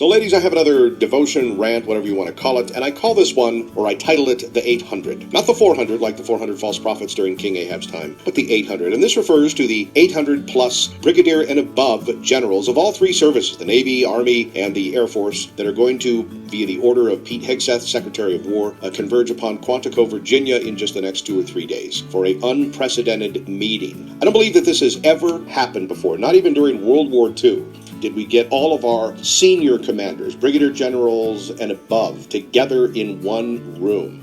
So ladies, I have another devotion, rant, whatever you want to call it, and I call this one, or I titled it, the 800. Not the 400, like the 400 false prophets during King Ahab's time, but the 800. And this refers to the 800 plus brigadier and above generals of all three services, the Navy, Army, and the Air Force, that are going to, via the order of Pete Hegseth, Secretary of War, converge upon Quantico, Virginia in just the next 2 or 3 days for an unprecedented meeting. I don't believe that this has ever happened before, not even during World War II. Did we get all of our senior commanders, brigadier generals and above, together in one room?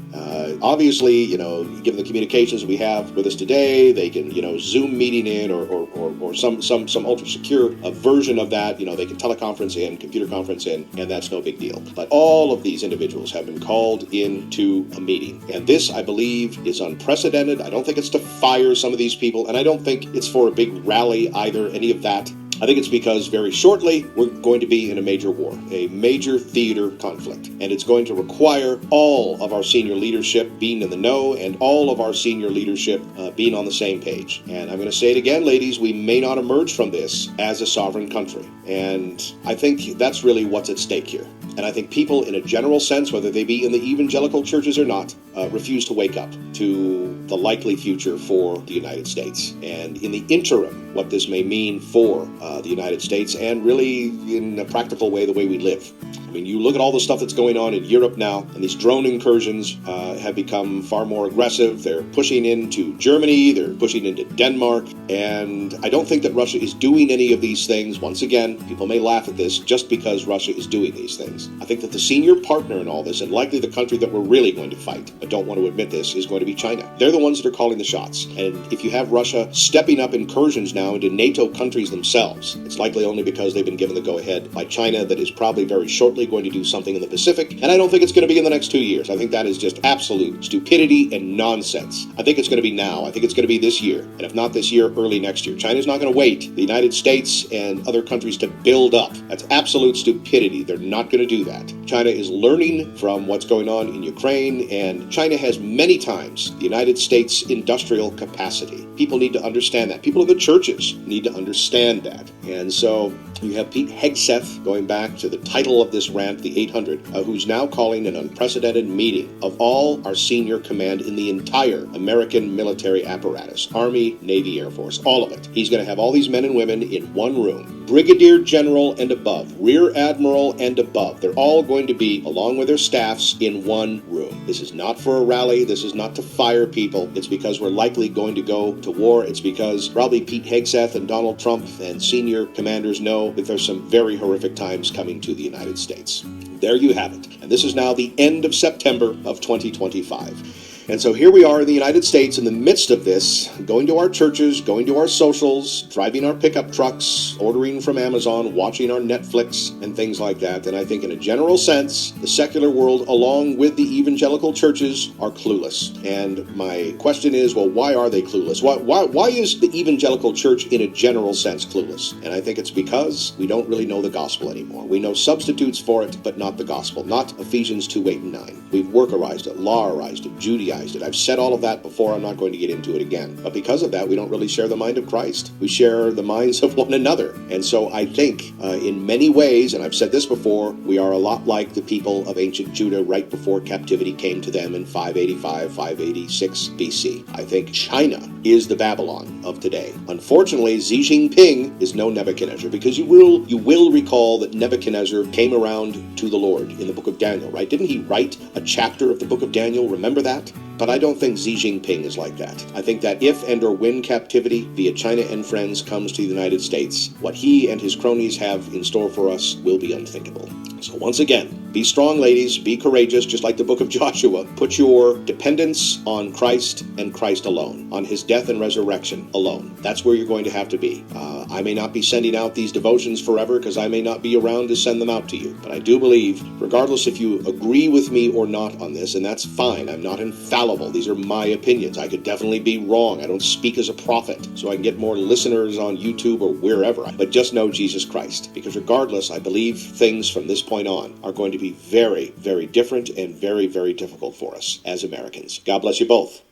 Obviously, given the communications we have with us today, they can, Zoom meeting in or some ultra secure version of that. They can teleconference in, computer conference in, and that's no big deal. But all of these individuals have been called into a meeting. And this, I believe, is unprecedented. I don't think it's to fire some of these people, and I don't think it's for a big rally either, any of that. I think it's because very shortly we're going to be in a major war, a major theater conflict, and it's going to require all of our senior leadership being in the know and all of our senior leadership being on the same page. And I'm going to say it again, ladies, we may not emerge from this as a sovereign country. And I think that's really what's at stake here. And I think people in a general sense, whether they be in the evangelical churches or not, refuse to wake up to the likely future for the United States. And in the interim, what this may mean for the United States and really in a practical way, the way we live. I mean, you look at all the stuff that's going on in Europe now, and these drone incursions have become far more aggressive. They're pushing into Germany, they're pushing into Denmark, and I don't think that Russia is doing any of these things. Once again, people may laugh at this just because Russia is doing these things. I think that the senior partner in all this, and likely the country that we're really going to fight, but don't want to admit this, is going to be China. They're the ones that are calling the shots. And if you have Russia stepping up incursions now into NATO countries themselves, it's likely only because they've been given the go-ahead by China that is probably very shortly going to do something in the Pacific, and I don't think it's going to be in the next 2 years. I think that is just absolute stupidity and nonsense. I think it's going to be now. I think it's going to be this year, and if not this year, early next year. China's not going to wait the United States and other countries to build up. That's absolute stupidity. They're not going to do that. China is learning from what's going on in Ukraine, and China has many times the United States' industrial capacity. People need to understand that. People in the churches need to understand that. And so you have Pete Hegseth, going back to the title of this rant, the 800, who's now calling an unprecedented meeting of all our senior command in the entire American military apparatus, Army, Navy, Air Force, all of it. He's going to have all these men and women in one room, brigadier general and above, rear admiral and above. They're all going to be, along with their staffs, in one room. This is not for a rally. This is not to fire people. It's because we're likely going to go to war. It's because probably Pete Hegseth and Donald Trump and senior commanders know that there's some very horrific times coming to the United States. There you have it. And this is now the end of September of 2025. And so here we are in the United States in the midst of this, going to our churches, going to our socials, driving our pickup trucks, ordering from Amazon, watching our Netflix, and things like that. And I think in a general sense, the secular world, along with the evangelical churches, are clueless. And my question is, well, why are they clueless? Why is the evangelical church in a general sense clueless? And I think it's because we don't really know the gospel anymore. We know substitutes for it, but not the gospel, not Ephesians 2, 8, and 9. We've workerized it, lawarized it, Judaized it. I've said all of that before. I'm not going to get into it again. But because of that, we don't really share the mind of Christ. We share the minds of one another. And so I think in many ways, and I've said this before, we are a lot like the people of ancient Judah right before captivity came to them in 585, 586 BC. I think China is the Babylon of today. Unfortunately, Xi Jinping is no Nebuchadnezzar, because you will recall that Nebuchadnezzar came around to the Lord in the book of Daniel, right? Didn't he write a chapter of the book of Daniel? Remember that? But I don't think Xi Jinping is like that. I think that if and or when captivity via China and friends comes to the United States, what he and his cronies have in store for us will be unthinkable. So once again, be strong, ladies. Be courageous, just like the book of Joshua. Put your dependence on Christ and Christ alone, on his death and resurrection alone. That's where you're going to have to be. I may not be sending out these devotions forever because I may not be around to send them out to you. But I do believe, regardless if you agree with me or not on this, and that's fine. I'm not infallible. These are my opinions. I could definitely be wrong. I don't speak as a prophet, so I can get more listeners on YouTube or wherever. But just know Jesus Christ. Because regardless, I believe things from this point on are going to be very, very different and very, very difficult for us as Americans. God bless you both.